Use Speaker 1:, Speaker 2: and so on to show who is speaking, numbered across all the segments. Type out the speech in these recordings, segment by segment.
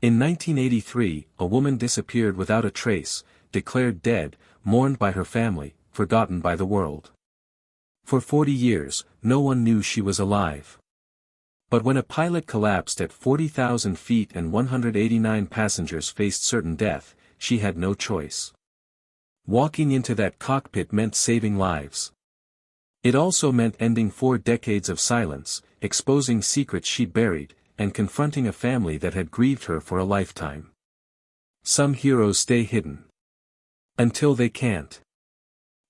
Speaker 1: In 1983, a woman disappeared without a trace, declared dead, mourned by her family, forgotten by the world. For 40 years, no one knew she was alive. But when a pilot collapsed at 40,000 feet and 189 passengers faced certain death, she had no choice. Walking into that cockpit meant saving lives. It also meant ending 4 decades of silence, exposing secrets she'd buried, and confronting a family that had grieved her for a lifetime. Some heroes stay hidden. Until they can't.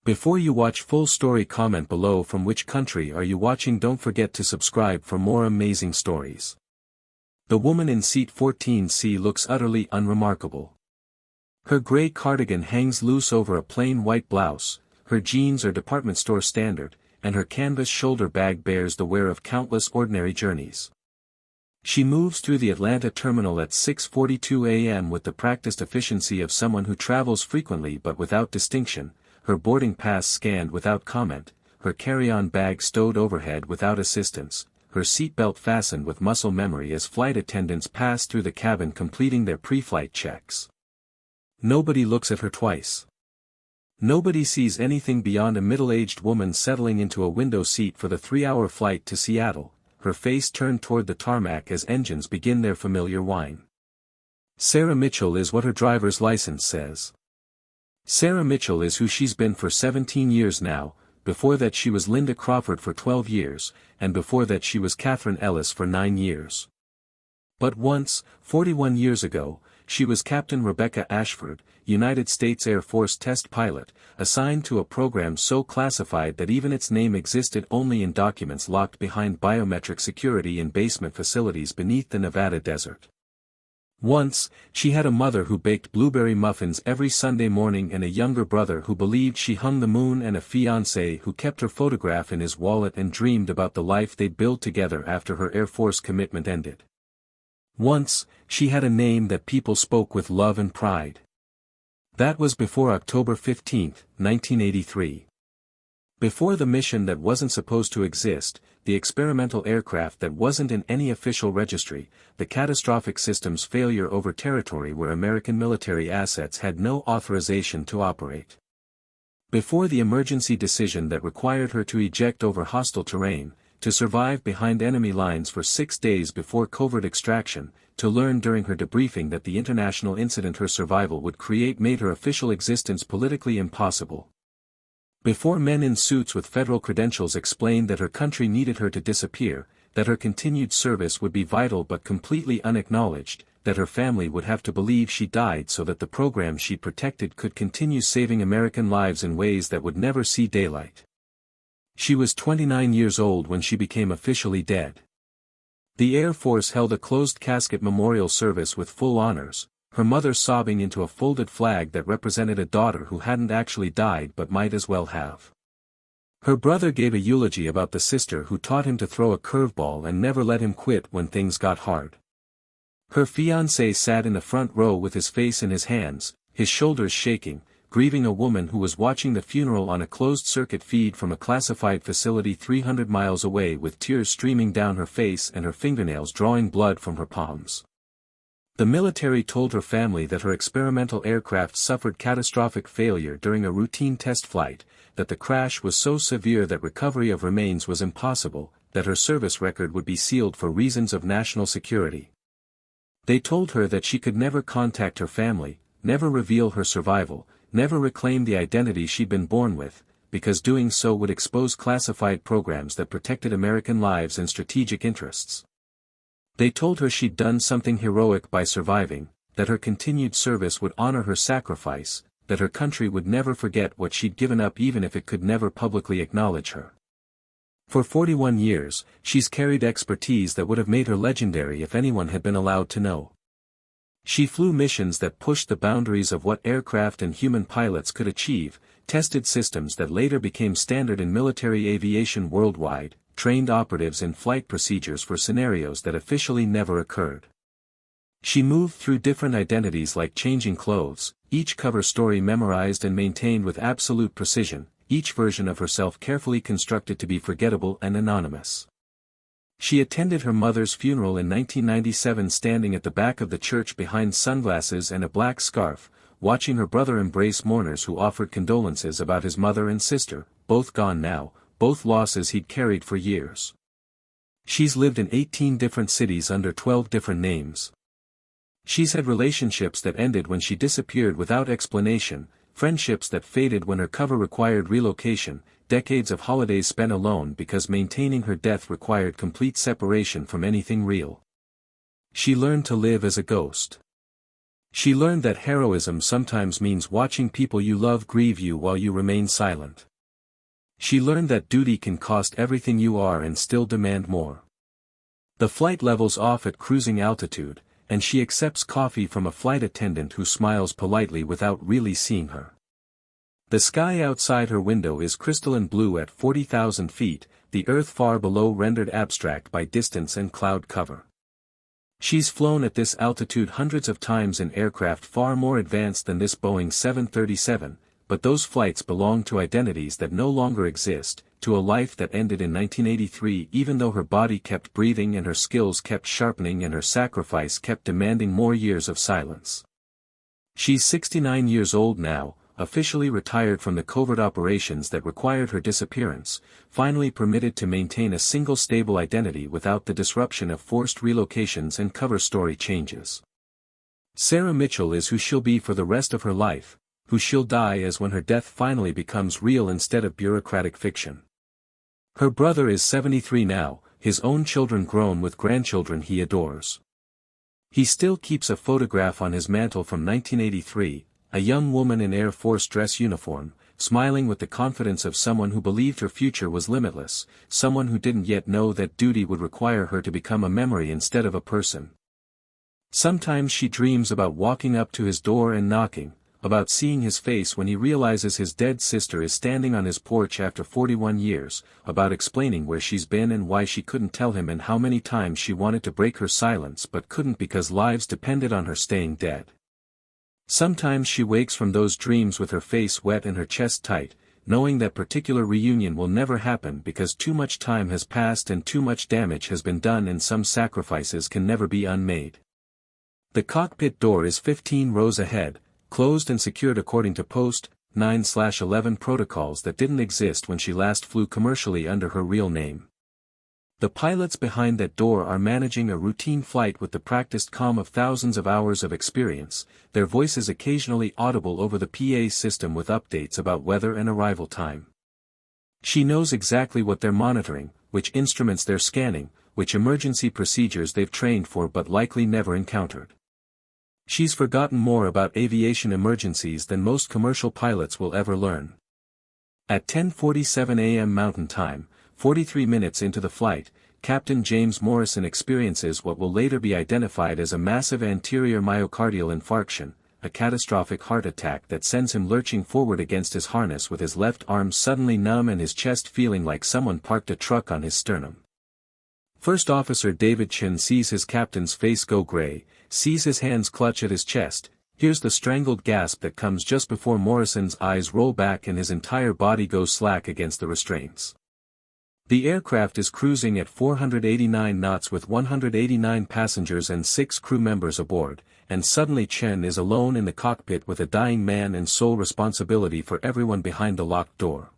Speaker 1: Before you watch full story, comment below from which country are you watching. Don't forget to subscribe for more amazing stories. The woman in seat 14C looks utterly unremarkable. Her gray cardigan hangs loose over a plain white blouse, her jeans are department store standard, and her canvas shoulder bag bears the wear of countless ordinary journeys. She moves through the Atlanta terminal at 6:42 a.m. with the practiced efficiency of someone who travels frequently but without distinction, her boarding pass scanned without comment, her carry-on bag stowed overhead without assistance, her seatbelt fastened with muscle memory as flight attendants pass through the cabin completing their pre-flight checks. Nobody looks at her twice. Nobody sees anything beyond a middle-aged woman settling into a window seat for the 3-hour flight to Seattle, her face turned toward the tarmac as engines begin their familiar whine. Sarah Mitchell is what her driver's license says. Sarah Mitchell is who she's been for 17 years now. Before that she was Linda Crawford for 12 years, and before that she was Catherine Ellis for 9 years. But once, 41 years ago, she was Captain Rebecca Ashford, United States Air Force test pilot, assigned to a program so classified that even its name existed only in documents locked behind biometric security in basement facilities beneath the Nevada desert. Once, she had a mother who baked blueberry muffins every Sunday morning and a younger brother who believed she hung the moon and a fiancé who kept her photograph in his wallet and dreamed about the life they'd build together after her Air Force commitment ended. Once, she had a name that people spoke with love and pride. That was before October 15, 1983. Before the mission that wasn't supposed to exist, the experimental aircraft that wasn't in any official registry, the catastrophic systems failure over territory where American military assets had no authorization to operate. Before the emergency decision that required her to eject over hostile terrain, to survive behind enemy lines for 6 days before covert extraction, to learn during her debriefing that the international incident her survival would create made her official existence politically impossible. Before men in suits with federal credentials explained that her country needed her to disappear, that her continued service would be vital but completely unacknowledged, that her family would have to believe she died so that the program she protected could continue saving American lives in ways that would never see daylight. She was 29 years old when she became officially dead. The Air Force held a closed-casket memorial service with full honors, her mother sobbing into a folded flag that represented a daughter who hadn't actually died but might as well have. Her brother gave a eulogy about the sister who taught him to throw a curveball and never let him quit when things got hard. Her fiancé sat in the front row with his face in his hands, his shoulders shaking, grieving a woman who was watching the funeral on a closed-circuit feed from a classified facility 300 miles away with tears streaming down her face and her fingernails drawing blood from her palms. The military told her family that her experimental aircraft suffered catastrophic failure during a routine test flight, that the crash was so severe that recovery of remains was impossible, that her service record would be sealed for reasons of national security. They told her that she could never contact her family, never reveal her survival, never reclaim the identity she'd been born with, because doing so would expose classified programs that protected American lives and strategic interests. They told her she'd done something heroic by surviving, that her continued service would honor her sacrifice, that her country would never forget what she'd given up even if it could never publicly acknowledge her. For 41 years, she's carried expertise that would have made her legendary if anyone had been allowed to know. She flew missions that pushed the boundaries of what aircraft and human pilots could achieve, tested systems that later became standard in military aviation worldwide, trained operatives in flight procedures for scenarios that officially never occurred. She moved through different identities like changing clothes, each cover story memorized and maintained with absolute precision, each version of herself carefully constructed to be forgettable and anonymous. She attended her mother's funeral in 1997 standing at the back of the church behind sunglasses and a black scarf, watching her brother embrace mourners who offered condolences about his mother and sister, both gone now, both losses he'd carried for years. She's lived in 18 different cities under 12 different names. She's had relationships that ended when she disappeared without explanation, friendships that faded when her cover required relocation, decades of holidays spent alone because maintaining her death required complete separation from anything real. She learned to live as a ghost. She learned that heroism sometimes means watching people you love grieve you while you remain silent. She learned that duty can cost everything you are and still demand more. The flight levels off at cruising altitude, and she accepts coffee from a flight attendant who smiles politely without really seeing her. The sky outside her window is crystalline blue at 40,000 feet, the earth far below rendered abstract by distance and cloud cover. She's flown at this altitude hundreds of times in aircraft far more advanced than this Boeing 737, but those flights belong to identities that no longer exist, to a life that ended in 1983 even though her body kept breathing and her skills kept sharpening and her sacrifice kept demanding more years of silence. She's 69 years old now, officially retired from the covert operations that required her disappearance, finally permitted to maintain a single stable identity without the disruption of forced relocations and cover story changes. Sarah Mitchell is who she'll be for the rest of her life, who she'll die as when her death finally becomes real instead of bureaucratic fiction. Her brother is 73 now, his own children grown with grandchildren he adores. He still keeps a photograph on his mantle from 1983, a young woman in Air Force dress uniform, smiling with the confidence of someone who believed her future was limitless, someone who didn't yet know that duty would require her to become a memory instead of a person. Sometimes she dreams about walking up to his door and knocking, about seeing his face when he realizes his dead sister is standing on his porch after 41 years, about explaining where she's been and why she couldn't tell him and how many times she wanted to break her silence but couldn't because lives depended on her staying dead. Sometimes she wakes from those dreams with her face wet and her chest tight, knowing that particular reunion will never happen because too much time has passed and too much damage has been done and some sacrifices can never be unmade. The cockpit door is 15 rows ahead, closed and secured according to Post 9/11 protocols that didn't exist when she last flew commercially under her real name. The pilots behind that door are managing a routine flight with the practiced calm of thousands of hours of experience, their voices occasionally audible over the PA system with updates about weather and arrival time. She knows exactly what they're monitoring, which instruments they're scanning, which emergency procedures they've trained for but likely never encountered. She's forgotten more about aviation emergencies than most commercial pilots will ever learn. At 10:47 a.m. Mountain Time, 43 minutes into the flight, Captain James Morrison experiences what will later be identified as a massive anterior myocardial infarction, a catastrophic heart attack that sends him lurching forward against his harness with his left arm suddenly numb and his chest feeling like someone parked a truck on his sternum. First Officer David Chin sees his captain's face go gray, sees his hands clutch at his chest, hears the strangled gasp that comes just before Morrison's eyes roll back and his entire body goes slack against the restraints. The aircraft is cruising at 489 knots with 189 passengers and 6 crew members aboard, and suddenly Chen is alone in the cockpit with a dying man and sole responsibility for everyone behind the locked door.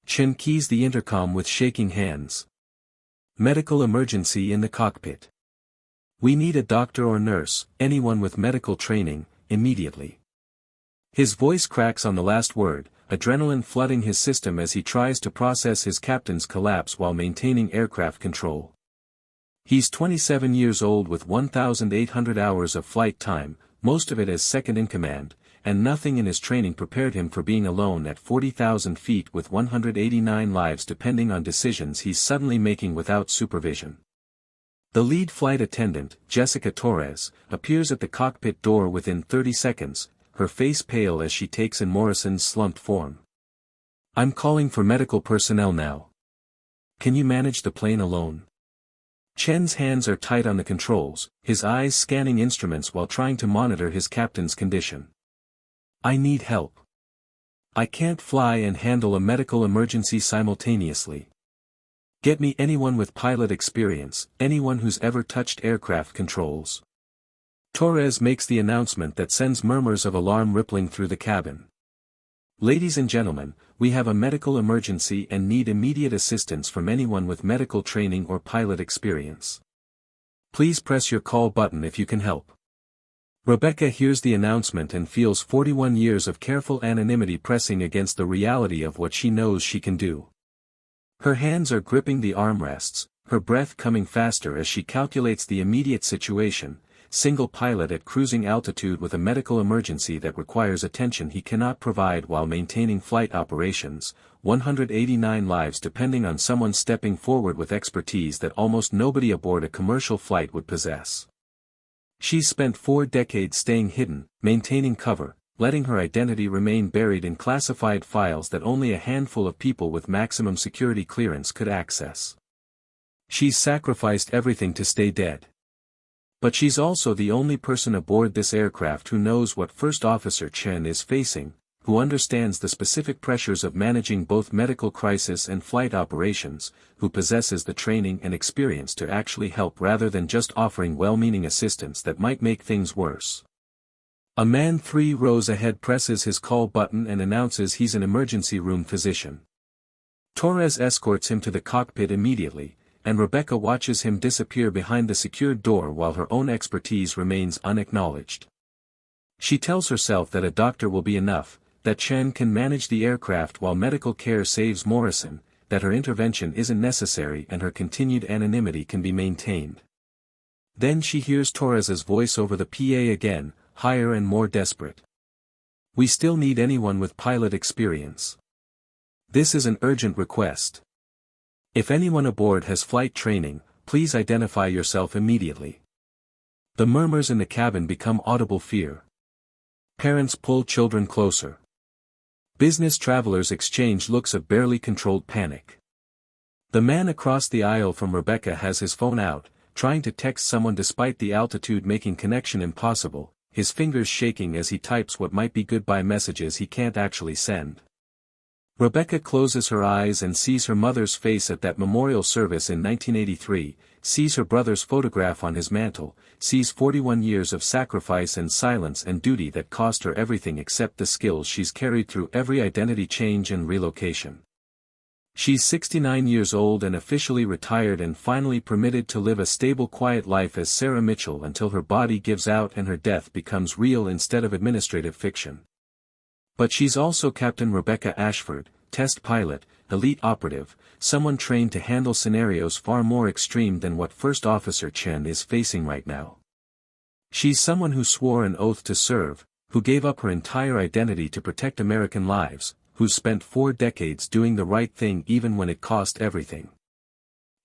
Speaker 1: Chen keys the intercom with shaking hands. Medical emergency in the cockpit. We need a doctor or nurse, anyone with medical training, immediately. His voice cracks on the last word, adrenaline flooding his system as he tries to process his captain's collapse while maintaining aircraft control. He's 27 years old with 1,800 hours of flight time, most of it as second in command, and nothing in his training prepared him for being alone at 40,000 feet with 189 lives depending on decisions he's suddenly making without supervision. The lead flight attendant, Jessica Torres, appears at the cockpit door within 30 seconds, her face pale as she takes in Morrison's slumped form. I'm calling for medical personnel now. Can you manage the plane alone? Chen's hands are tight on the controls, his eyes scanning instruments while trying to monitor his captain's condition. I need help. I can't fly and handle a medical emergency simultaneously. Get me anyone with pilot experience, anyone who's ever touched aircraft controls. Torres makes the announcement that sends murmurs of alarm rippling through the cabin. Ladies and gentlemen, we have a medical emergency and need immediate assistance from anyone with medical training or pilot experience. Please press your call button if you can help. Rebecca hears the announcement and feels 41 years of careful anonymity pressing against the reality of what she knows she can do. Her hands are gripping the armrests, her breath coming faster as she calculates the immediate situation. Single pilot at cruising altitude with a medical emergency that requires attention he cannot provide while maintaining flight operations, 189 lives depending on someone stepping forward with expertise that almost nobody aboard a commercial flight would possess. She's spent 4 decades staying hidden, maintaining cover, letting her identity remain buried in classified files that only a handful of people with maximum security clearance could access. She's sacrificed everything to stay dead. But she's also the only person aboard this aircraft who knows what First Officer Chen is facing, who understands the specific pressures of managing both medical crisis and flight operations, who possesses the training and experience to actually help rather than just offering well-meaning assistance that might make things worse. A man 3 rows ahead presses his call button and announces he's an emergency room physician. Torres escorts him to the cockpit immediately, and Rebecca watches him disappear behind the secured door while her own expertise remains unacknowledged. She tells herself that a doctor will be enough, that Chen can manage the aircraft while medical care saves Morrison, that her intervention isn't necessary and her continued anonymity can be maintained. Then she hears Torres's voice over the PA again, higher and more desperate. We still need anyone with pilot experience. This is an urgent request. If anyone aboard has flight training, please identify yourself immediately. The murmurs in the cabin become audible fear. Parents pull children closer. Business travelers exchange looks of barely controlled panic. The man across the aisle from Rebecca has his phone out, trying to text someone despite the altitude making connection impossible, his fingers shaking as he types what might be goodbye messages he can't actually send. Rebecca closes her eyes and sees her mother's face at that memorial service in 1983, sees her brother's photograph on his mantle, sees 41 years of sacrifice and silence and duty that cost her everything except the skills she's carried through every identity change and relocation. She's 69 years old and officially retired and finally permitted to live a stable quiet life as Sarah Mitchell until her body gives out and her death becomes real instead of administrative fiction. But she's also Captain Rebecca Ashford, test pilot, elite operative, someone trained to handle scenarios far more extreme than what First Officer Chen is facing right now. She's someone who swore an oath to serve, who gave up her entire identity to protect American lives, who spent 4 decades doing the right thing even when it cost everything.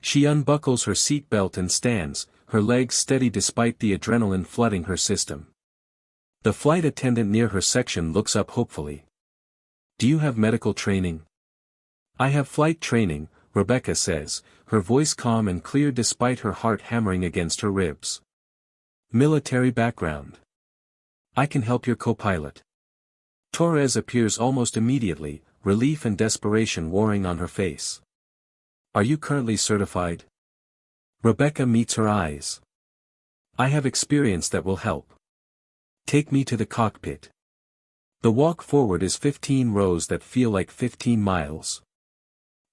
Speaker 1: She unbuckles her seatbelt and stands, her legs steady despite the adrenaline flooding her system. The flight attendant near her section looks up hopefully. Do you have medical training? I have flight training, Rebecca says, her voice calm and clear despite her heart hammering against her ribs. Military background. I can help your co-pilot. Torres appears almost immediately, relief and desperation warring on her face. Are you currently certified? Rebecca meets her eyes. I have experience that will help. Take me to the cockpit. The walk forward is 15 rows that feel like 15 miles.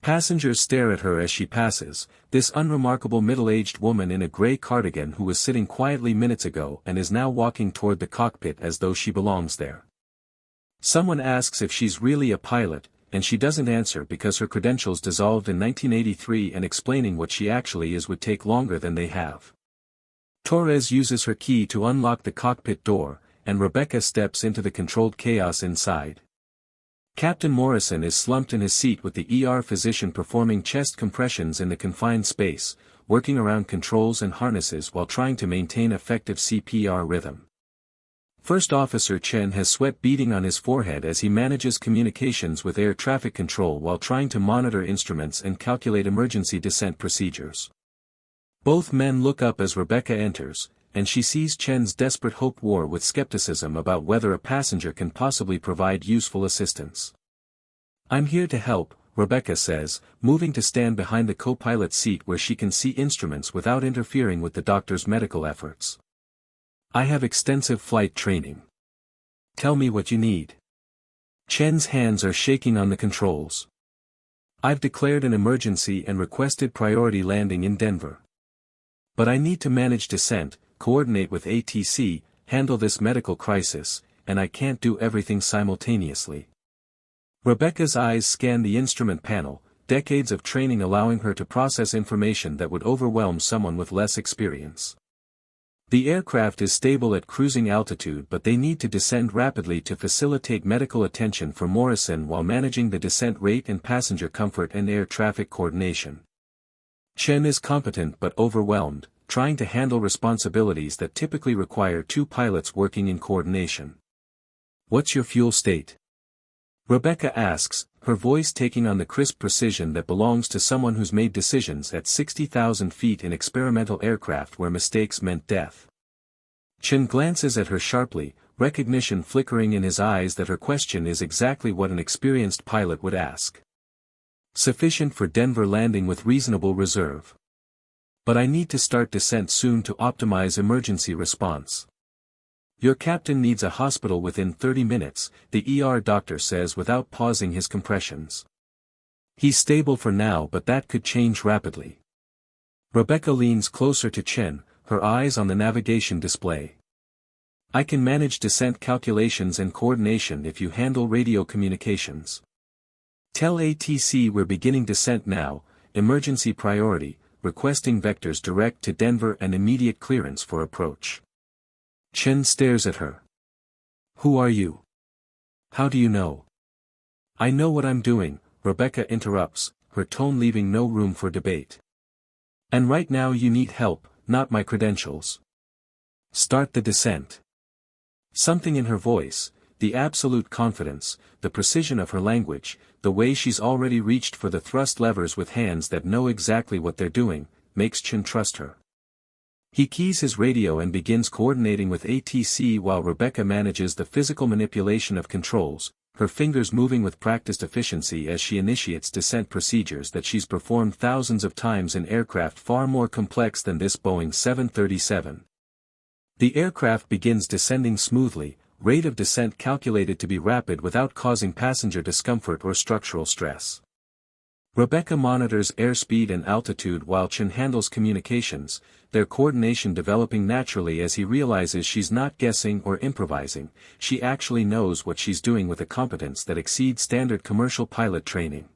Speaker 1: Passengers stare at her as she passes, this unremarkable middle-aged woman in a gray cardigan who was sitting quietly minutes ago and is now walking toward the cockpit as though she belongs there. Someone asks if she's really a pilot, and she doesn't answer because her credentials dissolved in 1983 and explaining what she actually is would take longer than they have. Torres uses her key to unlock the cockpit door, and Rebecca steps into the controlled chaos inside. Captain Morrison is slumped in his seat with the ER physician performing chest compressions in the confined space, working around controls and harnesses while trying to maintain effective CPR rhythm. First Officer Chen has sweat beading on his forehead as he manages communications with air traffic control while trying to monitor instruments and calculate emergency descent procedures. Both men look up as Rebecca enters, and she sees Chen's desperate hope war with skepticism about whether a passenger can possibly provide useful assistance. I'm here to help, Rebecca says, moving to stand behind the co-pilot seat where she can see instruments without interfering with the doctor's medical efforts. I have extensive flight training. Tell me what you need. Chen's hands are shaking on the controls. I've declared an emergency and requested priority landing in Denver. But I need to manage descent, coordinate with ATC, handle this medical crisis, and I can't do everything simultaneously. Rebecca's eyes scan the instrument panel, decades of training allowing her to process information that would overwhelm someone with less experience. The aircraft is stable at cruising altitude, but they need to descend rapidly to facilitate medical attention for Morrison while managing the descent rate and passenger comfort and air traffic coordination. Chen is competent but overwhelmed, trying to handle responsibilities that typically require two pilots working in coordination. What's your fuel state? Rebecca asks, her voice taking on the crisp precision that belongs to someone who's made decisions at 60,000 feet in experimental aircraft where mistakes meant death. Chen glances at her sharply, recognition flickering in his eyes that her question is exactly what an experienced pilot would ask. Sufficient for Denver landing with reasonable reserve. But I need to start descent soon to optimize emergency response. Your captain needs a hospital within 30 minutes, the ER doctor says without pausing his compressions. He's stable for now, but that could change rapidly. Rebecca leans closer to Chen, her eyes on the navigation display. I can manage descent calculations and coordination if you handle radio communications. Tell ATC we're beginning descent now, emergency priority, requesting vectors direct to Denver and immediate clearance for approach. Chen stares at her. Who are you? How do you know? I know what I'm doing, Rebecca interrupts, her tone leaving no room for debate. And right now you need help, not my credentials. Start the descent. Something in her voice, the absolute confidence, the precision of her language, the way she's already reached for the thrust levers with hands that know exactly what they're doing, makes Chen trust her. He keys his radio and begins coordinating with ATC while Rebecca manages the physical manipulation of controls, her fingers moving with practiced efficiency as she initiates descent procedures that she's performed thousands of times in aircraft far more complex than this Boeing 737. The aircraft begins descending smoothly, rate of descent calculated to be rapid without causing passenger discomfort or structural stress. Rebecca monitors airspeed and altitude while Chen handles communications, their coordination developing naturally as he realizes she's not guessing or improvising, she actually knows what she's doing with a competence that exceeds standard commercial pilot training.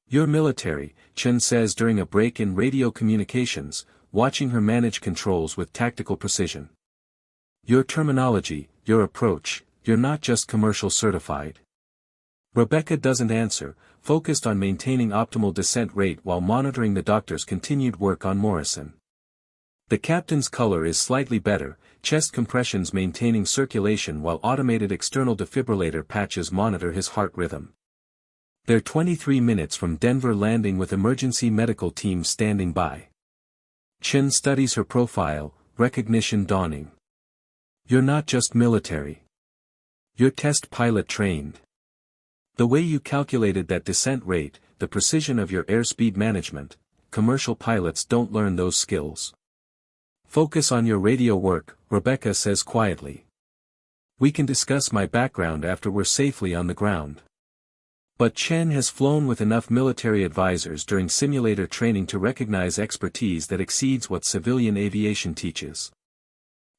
Speaker 1: You're military, Chen says during a break in radio communications, watching her manage controls with tactical precision. Your terminology, your approach, you're not just commercial certified. Rebecca doesn't answer, focused on maintaining optimal descent rate while monitoring the doctor's continued work on Morrison. The captain's color is slightly better, chest compressions maintaining circulation while automated external defibrillator patches monitor his heart rhythm. They're 23 minutes from Denver landing with emergency medical teams standing by. Chen studies her profile, recognition dawning. You're not just military. You're test pilot trained. The way you calculated that descent rate, the precision of your airspeed management, commercial pilots don't learn those skills. Focus on your radio work, Rebecca says quietly. We can discuss my background after we're safely on the ground. But Chen has flown with enough military advisors during simulator training to recognize expertise that exceeds what civilian aviation teaches.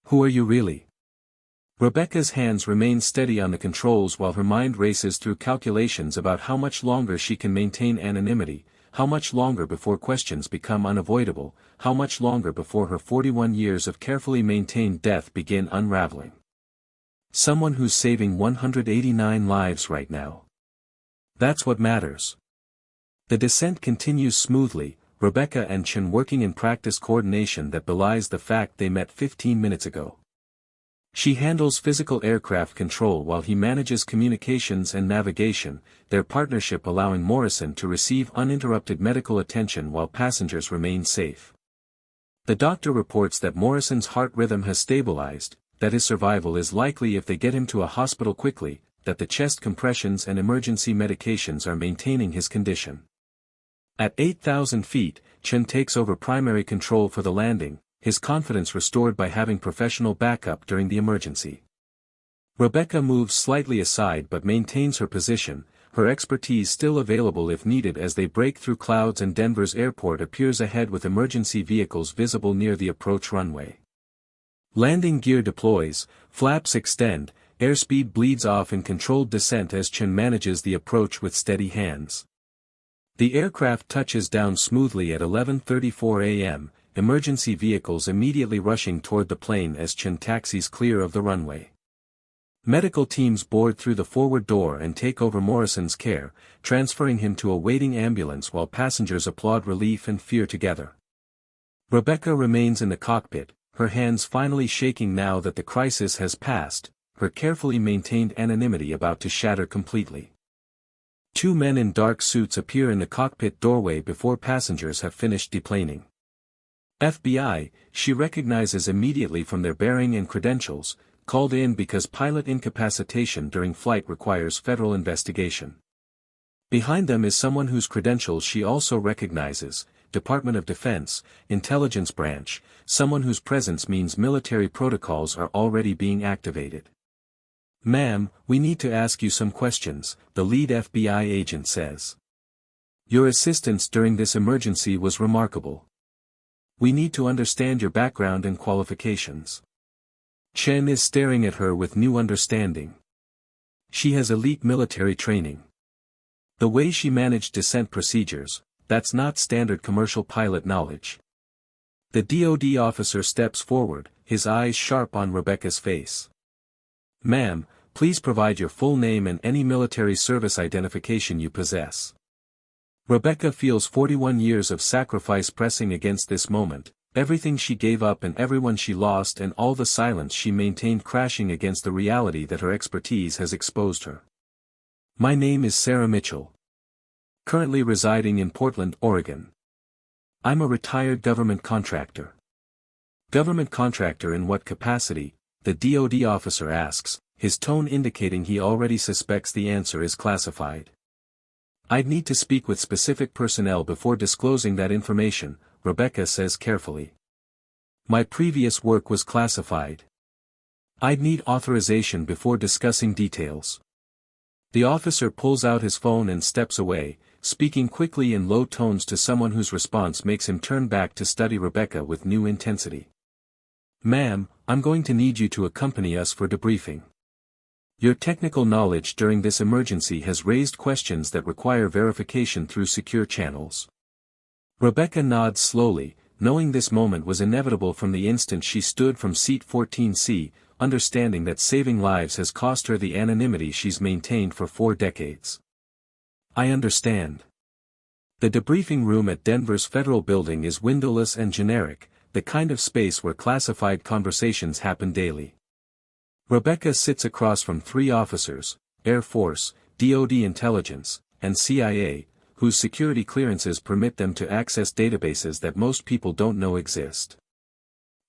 Speaker 1: Who are you really? Rebecca's hands remain steady on the controls while her mind races through calculations about how much longer she can maintain anonymity, how much longer before questions become unavoidable, how much longer before her 41 years of carefully maintained death begin unraveling. Someone who's saving 189 lives right now. That's what matters. The descent continues smoothly, Rebecca and Chen working in practice coordination that belies the fact they met 15 minutes ago. She handles physical aircraft control while he manages communications and navigation, their partnership allowing Morrison to receive uninterrupted medical attention while passengers remain safe. The doctor reports that Morrison's heart rhythm has stabilized, that his survival is likely if they get him to a hospital quickly, that the chest compressions and emergency medications are maintaining his condition. At 8,000 feet, Chen takes over primary control for the landing, his confidence restored by having professional backup during the emergency. Rebecca moves slightly aside but maintains her position, her expertise still available if needed as they break through clouds and Denver's airport appears ahead with emergency vehicles visible near the approach runway. Landing gear deploys, flaps extend, airspeed bleeds off in controlled descent as Chen manages the approach with steady hands. The aircraft touches down smoothly at 11:34 a.m., emergency vehicles immediately rushing toward the plane as Chen taxis clear of the runway. Medical teams board through the forward door and take over Morrison's care, transferring him to a waiting ambulance while passengers applaud relief and fear together. Rebecca remains in the cockpit, her hands finally shaking now that the crisis has passed, her carefully maintained anonymity about to shatter completely. Two men in dark suits appear in the cockpit doorway before passengers have finished deplaning. FBI, she recognizes immediately from their bearing and credentials, called in because pilot incapacitation during flight requires federal investigation. Behind them is someone whose credentials she also recognizes, Department of Defense, Intelligence Branch, someone whose presence means military protocols are already being activated. "Ma'am, we need to ask you some questions," the lead FBI agent says. "Your assistance during this emergency was remarkable. We need to understand your background and qualifications." Chen is staring at her with new understanding. She has elite military training. The way she managed descent procedures, that's not standard commercial pilot knowledge. The DoD officer steps forward, his eyes sharp on Rebecca's face. "Ma'am, please provide your full name and any military service identification you possess." Rebecca feels 41 years of sacrifice pressing against this moment, everything she gave up and everyone she lost and all the silence she maintained crashing against the reality that her expertise has exposed her. "My name is Sarah Mitchell. Currently residing in Portland, Oregon. I'm a retired government contractor." "Government contractor in what capacity?" the DoD officer asks, his tone indicating he already suspects the answer is classified. "I'd need to speak with specific personnel before disclosing that information," Rebecca says carefully. "My previous work was classified. I'd need authorization before discussing details." The officer pulls out his phone and steps away, speaking quickly in low tones to someone whose response makes him turn back to study Rebecca with new intensity. "Ma'am, I'm going to need you to accompany us for debriefing. Your technical knowledge during this emergency has raised questions that require verification through secure channels." Rebecca nods slowly, knowing this moment was inevitable from the instant she stood from seat 14C, understanding that saving lives has cost her the anonymity she's maintained for 4 decades. "I understand. The debriefing room at Denver's federal building is windowless and generic, the kind of space where classified conversations happen daily." Rebecca sits across from 3 officers, Air Force, DoD Intelligence, and CIA, whose security clearances permit them to access databases that most people don't know exist.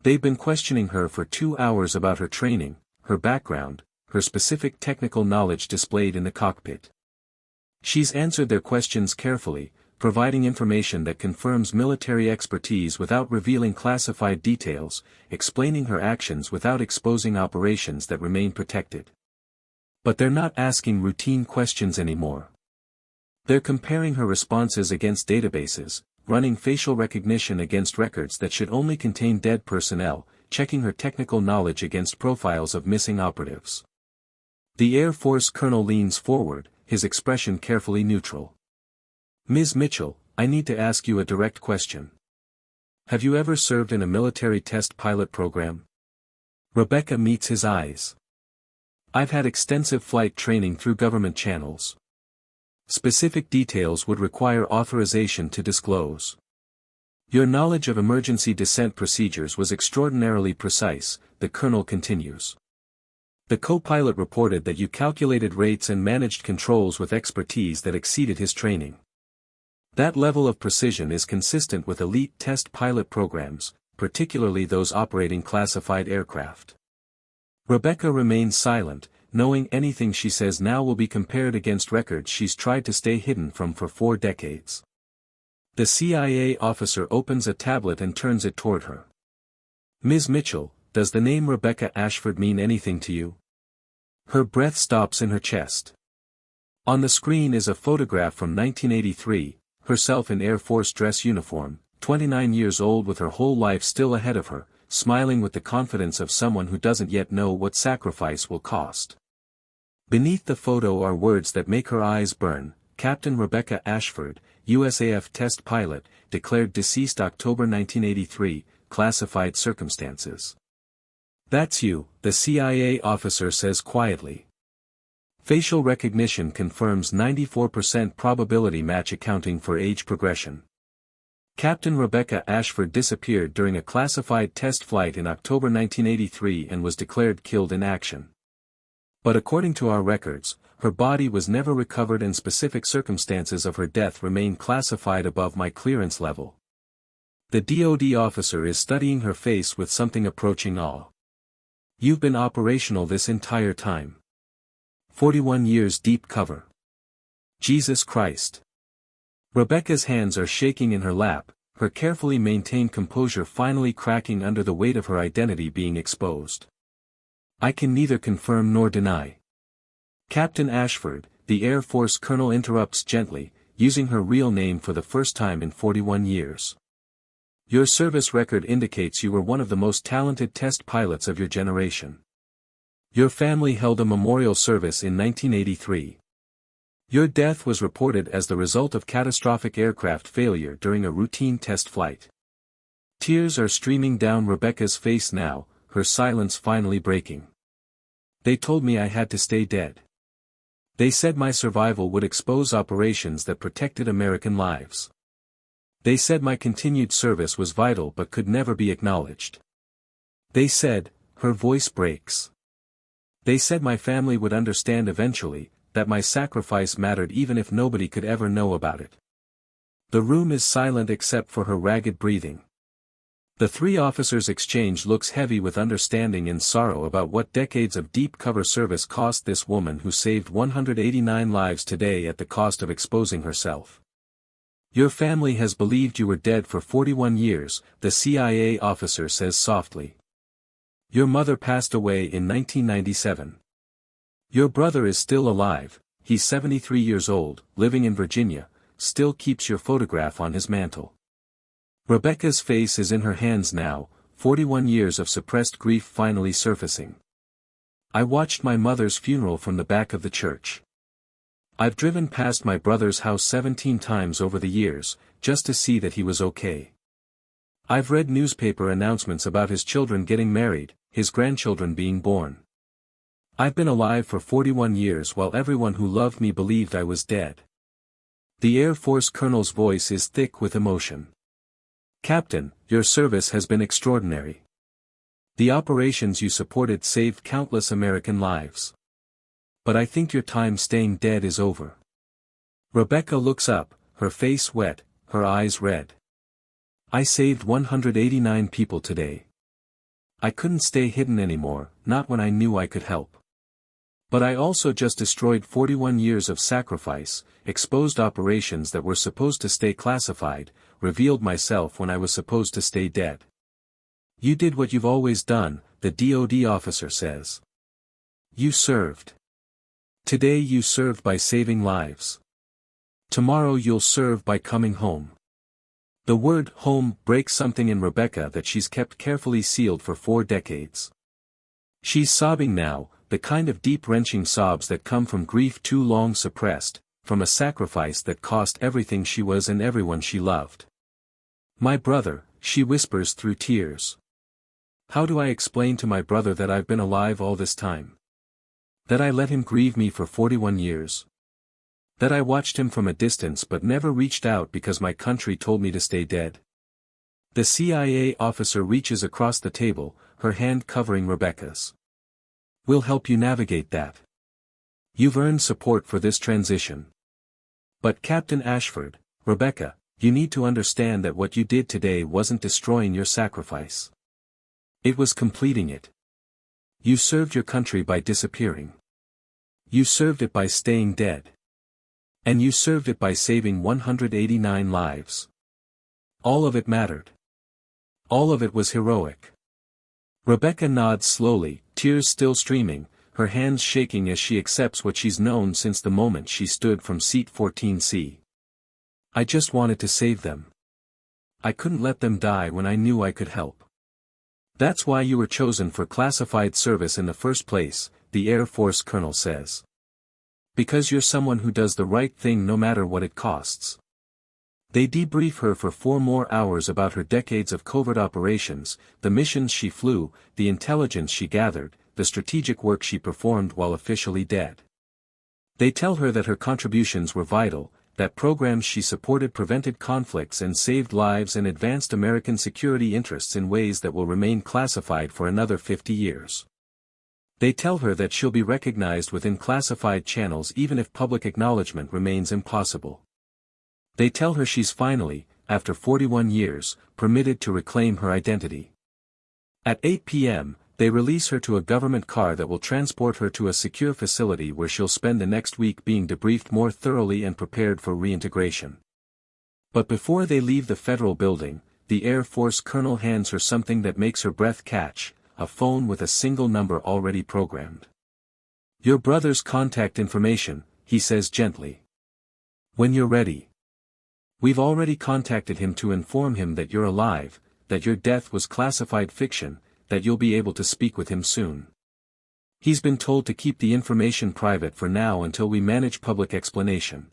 Speaker 1: They've been questioning her for 2 hours about her training, her background, her specific technical knowledge displayed in the cockpit. She's answered their questions carefully, providing information that confirms military expertise without revealing classified details, explaining her actions without exposing operations that remain protected. But they're not asking routine questions anymore. They're comparing her responses against databases, running facial recognition against records that should only contain dead personnel, checking her technical knowledge against profiles of missing operatives. The Air Force colonel leans forward, his expression carefully neutral. "Ms. Mitchell, I need to ask you a direct question. Have you ever served in a military test pilot program?" Rebecca meets his eyes. "I've had extensive flight training through government channels. Specific details would require authorization to disclose. Your knowledge of emergency descent procedures was extraordinarily precise," the colonel continues. "The co-pilot reported that you calculated rates and managed controls with expertise that exceeded his training. That level of precision is consistent with elite test pilot programs, particularly those operating classified aircraft." Rebecca remains silent, knowing anything she says now will be compared against records she's tried to stay hidden from for 4 decades. The CIA officer opens a tablet and turns it toward her. Ms. Mitchell, does the name Rebecca Ashford mean anything to you? Her breath stops in her chest. On the screen is a photograph from 1983, herself in Air Force dress uniform, 29 years old with her whole life still ahead of her, smiling with the confidence of someone who doesn't yet know what sacrifice will cost. Beneath the photo are words that make her eyes burn: Captain Rebecca Ashford, USAF test pilot, declared deceased October 1983, classified circumstances. That's you, the CIA officer says quietly. Facial recognition confirms 94% probability match accounting for age progression. Captain Rebecca Ashford disappeared during a classified test flight in October 1983 and was declared killed in action. But according to our records, her body was never recovered and specific circumstances of her death remain classified above my clearance level. The DoD officer is studying her face with something approaching awe. You've been operational this entire time. 41 years deep cover. Jesus Christ. Rebecca's hands are shaking in her lap, her carefully maintained composure finally cracking under the weight of her identity being exposed. I can neither confirm nor deny. Captain Ashford, the Air Force colonel interrupts gently, using her real name for the first time in 41 years. Your service record indicates you were one of the most talented test pilots of your generation. Your family held a memorial service in 1983. Your death was reported as the result of catastrophic aircraft failure during a routine test flight. Tears are streaming down Rebecca's face now, her silence finally breaking. They told me I had to stay dead. They said my survival would expose operations that protected American lives. They said my continued service was vital but could never be acknowledged. They said, her voice breaks. They said my family would understand eventually, that my sacrifice mattered even if nobody could ever know about it. The room is silent except for her ragged breathing. The 3 officers' exchange looks heavy with understanding and sorrow about what decades of deep cover service cost this woman who saved 189 lives today at the cost of exposing herself. Your family has believed you were dead for 41 years, the CIA officer says softly. Your mother passed away in 1997. Your brother is still alive, he's 73 years old, living in Virginia, still keeps your photograph on his mantle. Rebecca's face is in her hands now, 41 years of suppressed grief finally surfacing. I watched my mother's funeral from the back of the church. I've driven past my brother's house 17 times over the years, just to see that he was okay. I've read newspaper announcements about his children getting married, his grandchildren being born. I've been alive for 41 years while everyone who loved me believed I was dead. The Air Force colonel's voice is thick with emotion. Captain, your service has been extraordinary. The operations you supported saved countless American lives. But I think your time staying dead is over. Rebecca looks up, her face wet, her eyes red. I saved 189 people today. I couldn't stay hidden anymore, not when I knew I could help. But I also just destroyed 41 years of sacrifice, exposed operations that were supposed to stay classified, revealed myself when I was supposed to stay dead. You did what you've always done, the DoD officer says. You served. Today you served by saving lives. Tomorrow you'll serve by coming home. The word home breaks something in Rebecca that she's kept carefully sealed for 4 decades. She's sobbing now, the kind of deep-wrenching sobs that come from grief too long suppressed, from a sacrifice that cost everything she was and everyone she loved. My brother, she whispers through tears. How do I explain to my brother that I've been alive all this time? That I let him grieve me for 41 years? That I watched him from a distance but never reached out because my country told me to stay dead? The CIA officer reaches across the table, her hand covering Rebecca's. We'll help you navigate that. You've earned support for this transition. But Captain Ashford, Rebecca, you need to understand that what you did today wasn't destroying your sacrifice. It was completing it. You served your country by disappearing. You served it by staying dead. And you served it by saving 189 lives. All of it mattered. All of it was heroic. Rebecca nods slowly, tears still streaming, her hands shaking as she accepts what she's known since the moment she stood from seat 14C. I just wanted to save them. I couldn't let them die when I knew I could help. That's why you were chosen for classified service in the first place, the Air Force colonel says. Because you're someone who does the right thing no matter what it costs. They debrief her for 4 more hours about her decades of covert operations, the missions she flew, the intelligence she gathered, the strategic work she performed while officially dead. They tell her that her contributions were vital, that programs she supported prevented conflicts and saved lives and advanced American security interests in ways that will remain classified for another 50 years. They tell her that she'll be recognized within classified channels even if public acknowledgement remains impossible. They tell her she's finally, after 41 years, permitted to reclaim her identity. At 8 p.m., they release her to a government car that will transport her to a secure facility where she'll spend the next week being debriefed more thoroughly and prepared for reintegration. But before they leave the federal building, the Air Force colonel hands her something that makes her breath catch, a phone with a single number already programmed. Your brother's contact information, he says gently. When you're ready. We've already contacted him to inform him that you're alive, that your death was classified fiction, that you'll be able to speak with him soon. He's been told to keep the information private for now until we manage public explanation.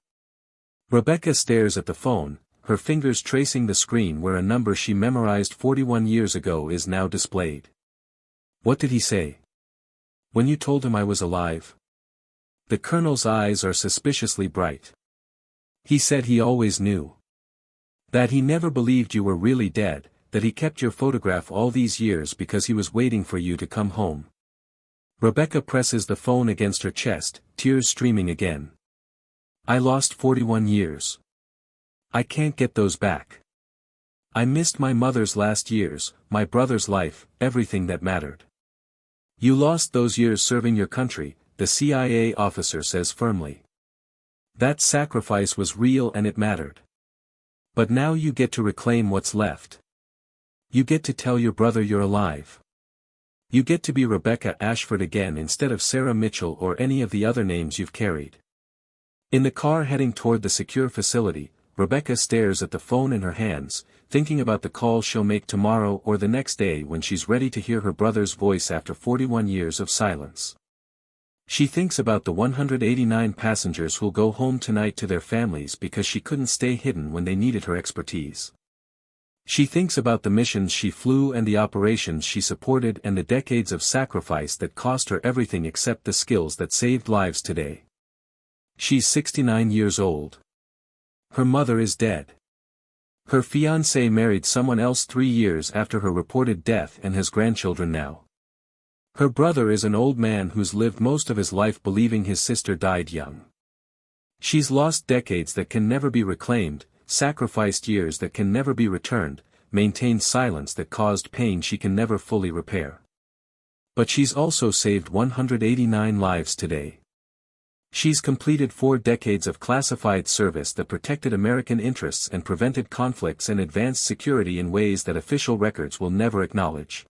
Speaker 1: Rebecca stares at the phone, her fingers tracing the screen where a number she memorized 41 years ago is now displayed. What did he say? When you told him I was alive? The colonel's eyes are suspiciously bright. He said he always knew. That he never believed you were really dead, that he kept your photograph all these years because he was waiting for you to come home. Rebecca presses the phone against her chest, tears streaming again. I lost 41 years. I can't get those back. I missed my mother's last years, my brother's life, everything that mattered. You lost those years serving your country, the CIA officer says firmly. That sacrifice was real and it mattered. But now you get to reclaim what's left. You get to tell your brother you're alive. You get to be Rebecca Ashford again instead of Sarah Mitchell or any of the other names you've carried. In the car heading toward the secure facility, Rebecca stares at the phone in her hands, thinking about the call she'll make tomorrow or the next day when she's ready to hear her brother's voice after 41 years of silence. She thinks about the 189 passengers who'll go home tonight to their families because she couldn't stay hidden when they needed her expertise. She thinks about the missions she flew and the operations she supported and the decades of sacrifice that cost her everything except the skills that saved lives today. She's 69 years old. Her mother is dead. Her fiancé married someone else 3 years after her reported death and has grandchildren now. Her brother is an old man who's lived most of his life believing his sister died young. She's lost decades that can never be reclaimed, sacrificed years that can never be returned, maintained silence that caused pain she can never fully repair. But she's also saved 189 lives today. She's completed 4 decades of classified service that protected American interests and prevented conflicts and advanced security in ways that official records will never acknowledge.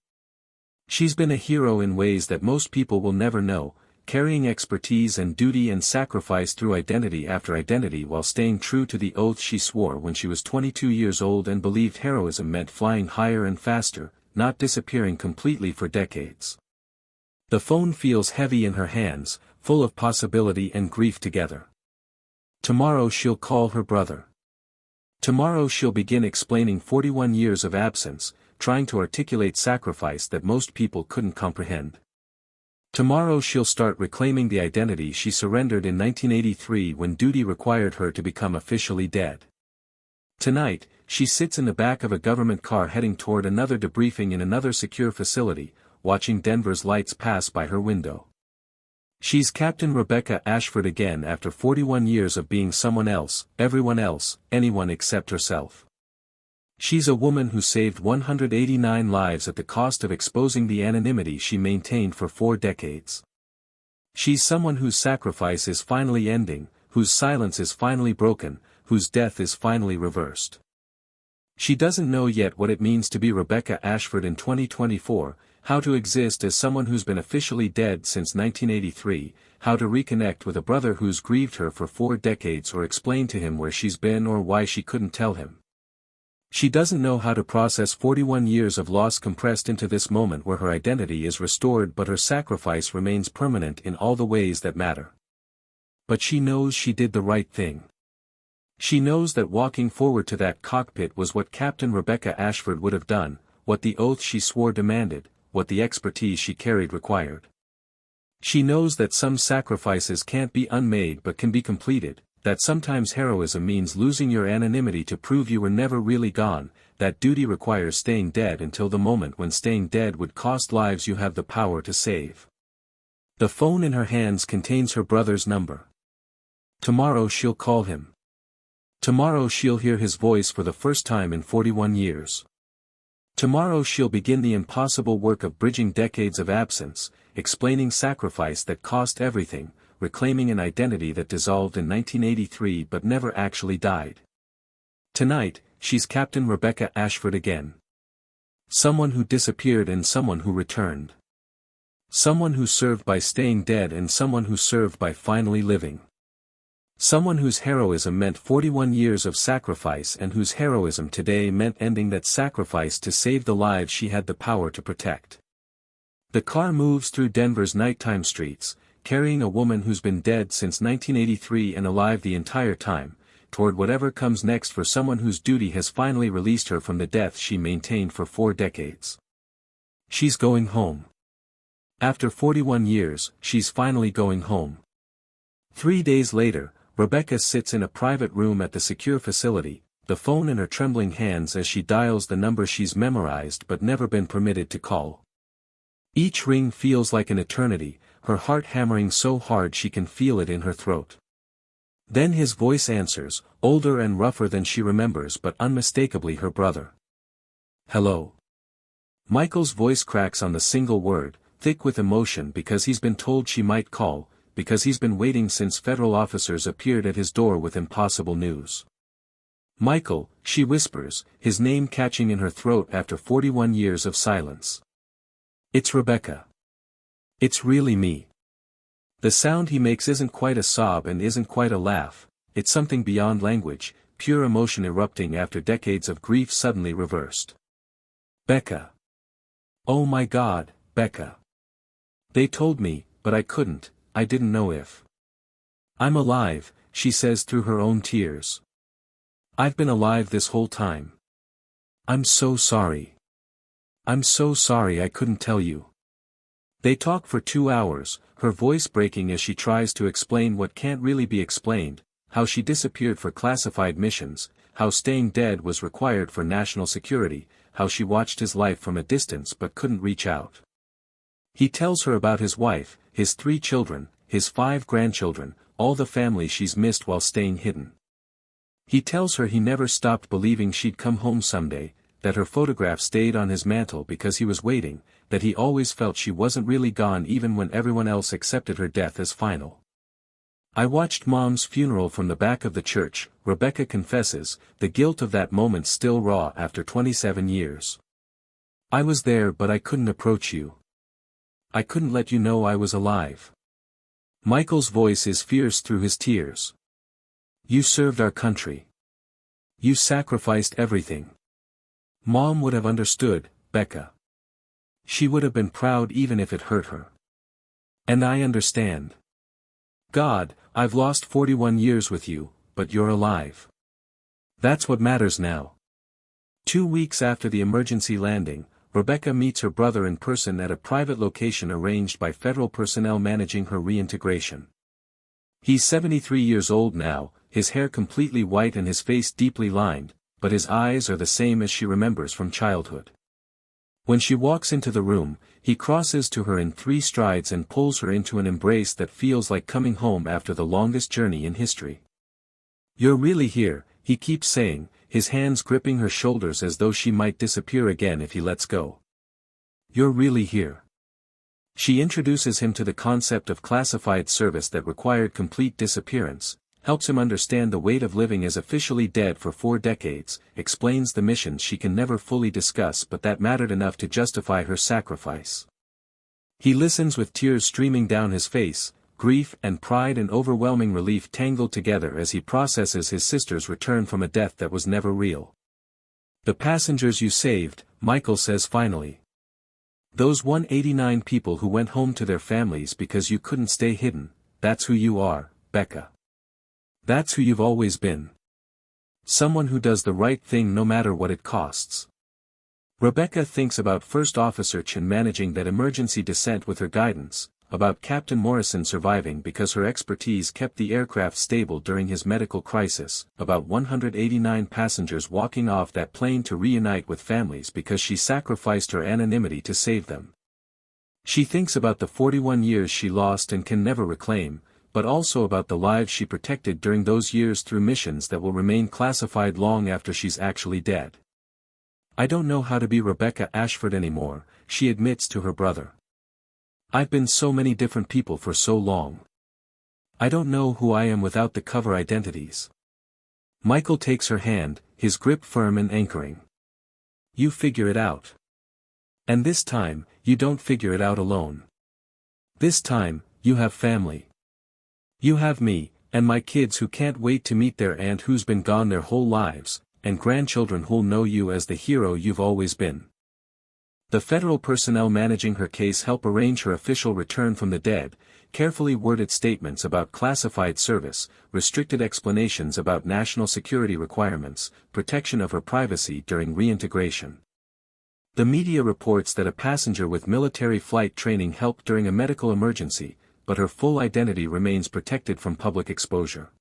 Speaker 1: She's been a hero in ways that most people will never know, carrying expertise and duty and sacrifice through identity after identity while staying true to the oath she swore when she was 22 years old and believed heroism meant flying higher and faster, not disappearing completely for decades. The phone feels heavy in her hands, full of possibility and grief together. Tomorrow she'll call her brother. Tomorrow she'll begin explaining 41 years of absence, trying to articulate sacrifice that most people couldn't comprehend. Tomorrow she'll start reclaiming the identity she surrendered in 1983 when duty required her to become officially dead. Tonight, she sits in the back of a government car heading toward another debriefing in another secure facility, watching Denver's lights pass by her window. She's Captain Rebecca Ashford again after 41 years of being someone else, everyone else, anyone except herself. She's a woman who saved 189 lives at the cost of exposing the anonymity she maintained for 4 decades. She's someone whose sacrifice is finally ending, whose silence is finally broken, whose death is finally reversed. She doesn't know yet what it means to be Rebecca Ashford in 2024, how to exist as someone who's been officially dead since 1983, how to reconnect with a brother who's grieved her for 4 decades or explain to him where she's been or why she couldn't tell him. She doesn't know how to process 41 years of loss compressed into this moment where her identity is restored but her sacrifice remains permanent in all the ways that matter. But she knows she did the right thing. She knows that walking forward to that cockpit was what Captain Rebecca Ashford would have done, what the oath she swore demanded, what the expertise she carried required. She knows that some sacrifices can't be unmade but can be completed, that sometimes heroism means losing your anonymity to prove you were never really gone, that duty requires staying dead until the moment when staying dead would cost lives you have the power to save. The phone in her hands contains her brother's number. Tomorrow she'll call him. Tomorrow she'll hear his voice for the first time in 41 years. Tomorrow she'll begin the impossible work of bridging decades of absence, explaining sacrifice that cost everything, reclaiming an identity that dissolved in 1983 but never actually died. Tonight, she's Captain Rebecca Ashford again. Someone who disappeared and someone who returned. Someone who served by staying dead and someone who served by finally living. Someone whose heroism meant 41 years of sacrifice and whose heroism today meant ending that sacrifice to save the lives she had the power to protect. The car moves through Denver's nighttime streets, carrying a woman who's been dead since 1983 and alive the entire time, toward whatever comes next for someone whose duty has finally released her from the death she maintained for 4 decades. She's going home. After 41 years, she's finally going home. 3 days later, Rebecca sits in a private room at the secure facility, the phone in her trembling hands as she dials the number she's memorized but never been permitted to call. Each ring feels like an eternity, her heart hammering so hard she can feel it in her throat. Then his voice answers, older and rougher than she remembers but unmistakably her brother. Hello. Michael's voice cracks on the single word, thick with emotion because he's been told she might call, because he's been waiting since federal officers appeared at his door with impossible news. Michael, she whispers, his name catching in her throat after 41 years of silence. It's Rebecca. It's really me. The sound he makes isn't quite a sob and isn't quite a laugh, it's something beyond language, pure emotion erupting after decades of grief suddenly reversed. Becca. Oh my God, Becca. They told me, but I couldn't. I didn't know if. I'm alive, she says through her own tears. I've been alive this whole time. I'm so sorry. I'm so sorry I couldn't tell you. They talk for 2 hours, her voice breaking as she tries to explain what can't really be explained, how she disappeared for classified missions, how staying dead was required for national security, how she watched his life from a distance but couldn't reach out. He tells her about his wife, his 3 children, his 5 grandchildren, all the family she's missed while staying hidden. He tells her he never stopped believing she'd come home someday, that her photograph stayed on his mantle because he was waiting, that he always felt she wasn't really gone even when everyone else accepted her death as final. I watched Mom's funeral from the back of the church, Rebecca confesses, the guilt of that moment still raw after 27 years. I was there but I couldn't approach you. I couldn't let you know I was alive. Michael's voice is fierce through his tears. You served our country. You sacrificed everything. Mom would have understood, Becca. She would have been proud even if it hurt her. And I understand. God, I've lost 41 years with you, but you're alive. That's what matters now. 2 weeks after the emergency landing, Rebecca meets her brother in person at a private location arranged by federal personnel managing her reintegration. He's 73 years old now, his hair completely white and his face deeply lined, but his eyes are the same as she remembers from childhood. When she walks into the room, he crosses to her in 3 strides and pulls her into an embrace that feels like coming home after the longest journey in history. You're really here, he keeps saying, his hands gripping her shoulders as though she might disappear again if he lets go. You're really here. She introduces him to the concept of classified service that required complete disappearance, helps him understand the weight of living as officially dead for 4 decades, explains the missions she can never fully discuss but that mattered enough to justify her sacrifice. He listens with tears streaming down his face, grief and pride and overwhelming relief tangled together as he processes his sister's return from a death that was never real. "The passengers you saved," Michael says finally. "Those 189 people who went home to their families because you couldn't stay hidden, that's who you are, Becca. That's who you've always been. Someone who does the right thing no matter what it costs." Rebecca thinks about First Officer Chen managing that emergency descent with her guidance, about Captain Morrison surviving because her expertise kept the aircraft stable during his medical crisis, about 189 passengers walking off that plane to reunite with families because she sacrificed her anonymity to save them. She thinks about the 41 years she lost and can never reclaim, but also about the lives she protected during those years through missions that will remain classified long after she's actually dead. "I don't know how to be Rebecca Ashford anymore," she admits to her brother. "I've been so many different people for so long. I don't know who I am without the cover identities." Michael takes her hand, his grip firm and anchoring. "You figure it out. And this time, you don't figure it out alone. This time, you have family. You have me, and my kids who can't wait to meet their aunt who's been gone their whole lives, and grandchildren who'll know you as the hero you've always been." The federal personnel managing her case help arrange her official return from the dead, carefully worded statements about classified service, restricted explanations about national security requirements, protection of her privacy during reintegration. The media reports that a passenger with military flight training helped during a medical emergency, but her full identity remains protected from public exposure.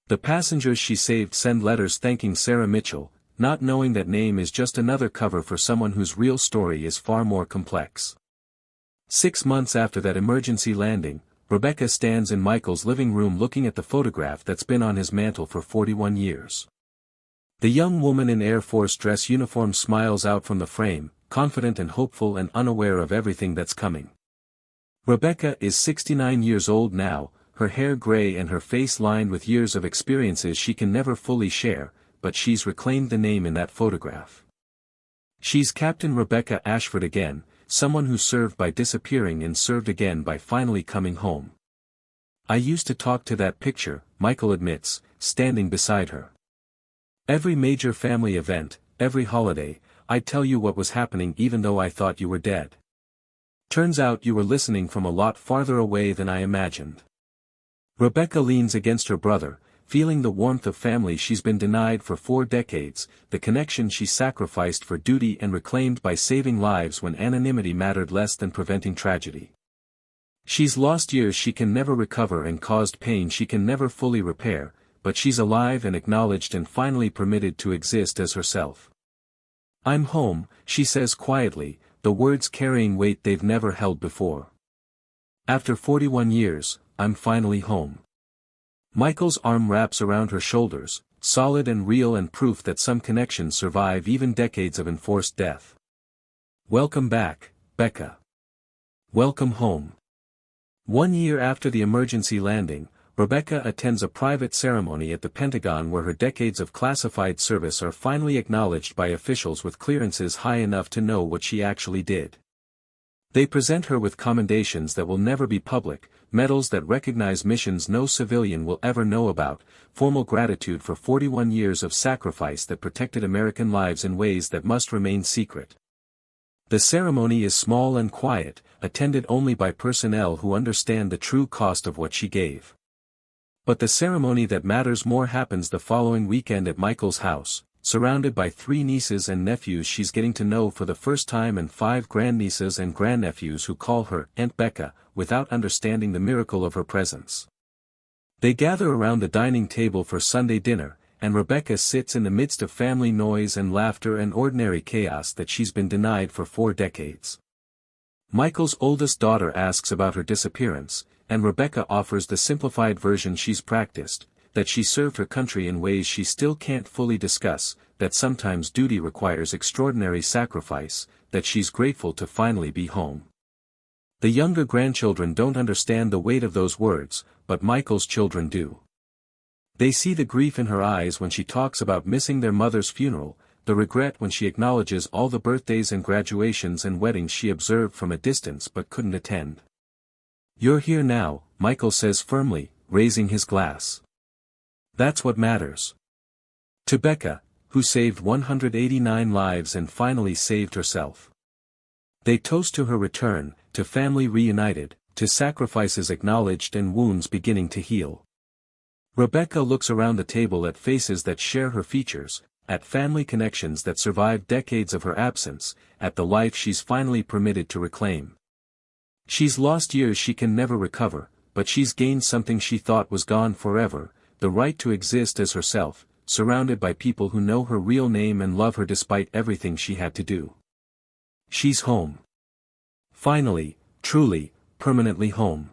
Speaker 1: The passengers she saved send letters thanking Sarah Mitchell, not knowing that name is just another cover for someone whose real story is far more complex. 6 months after that emergency landing, Rebecca stands in Michael's living room looking at the photograph that's been on his mantle for 41 years. The young woman in Air Force dress uniform smiles out from the frame, confident and hopeful and unaware of everything that's coming. Rebecca is 69 years old now, her hair gray and her face lined with years of experiences she can never fully share, but she's reclaimed the name in that photograph. She's Captain Rebecca Ashford again, someone who served by disappearing and served again by finally coming home. "I used to talk to that picture," Michael admits, standing beside her. "Every major family event, every holiday, I'd tell you what was happening even though I thought you were dead. Turns out you were listening from a lot farther away than I imagined." Rebecca leans against her brother, feeling the warmth of family she's been denied for 4 decades, the connection she sacrificed for duty and reclaimed by saving lives when anonymity mattered less than preventing tragedy. She's lost years she can never recover and caused pain she can never fully repair, but she's alive and acknowledged and finally permitted to exist as herself. "I'm home," she says quietly, the words carrying weight they've never held before. "After 41 years, I'm finally home." Michael's arm wraps around her shoulders, solid and real and proof that some connections survive even decades of enforced death. "Welcome back, Becca. Welcome home." 1 year after the emergency landing, Rebecca attends a private ceremony at the Pentagon where her decades of classified service are finally acknowledged by officials with clearances high enough to know what she actually did. They present her with commendations that will never be public, medals that recognize missions no civilian will ever know about, formal gratitude for 41 years of sacrifice that protected American lives in ways that must remain secret. The ceremony is small and quiet, attended only by personnel who understand the true cost of what she gave. But the ceremony that matters more happens the following weekend at Michael's house, surrounded by 3 nieces and nephews she's getting to know for the first time and 5 grandnieces and grandnephews who call her Aunt Becca, without understanding the miracle of her presence. They gather around the dining table for Sunday dinner, and Rebecca sits in the midst of family noise and laughter and ordinary chaos that she's been denied for 4 decades. Michael's oldest daughter asks about her disappearance, and Rebecca offers the simplified version she's practiced, that she served her country in ways she still can't fully discuss, that sometimes duty requires extraordinary sacrifice, that she's grateful to finally be home. The younger grandchildren don't understand the weight of those words, but Michael's children do. They see the grief in her eyes when she talks about missing their mother's funeral, the regret when she acknowledges all the birthdays and graduations and weddings she observed from a distance but couldn't attend. "You're here now," Michael says firmly, raising his glass. "That's what matters." To Becca, who saved 189 lives and finally saved herself. They toast to her return, to family reunited, to sacrifices acknowledged and wounds beginning to heal. Rebecca looks around the table at faces that share her features, at family connections that survived decades of her absence, at the life she's finally permitted to reclaim. She's lost years she can never recover, but she's gained something she thought was gone forever, the right to exist as herself, surrounded by people who know her real name and love her despite everything she had to do. She's home. Finally, truly, permanently home.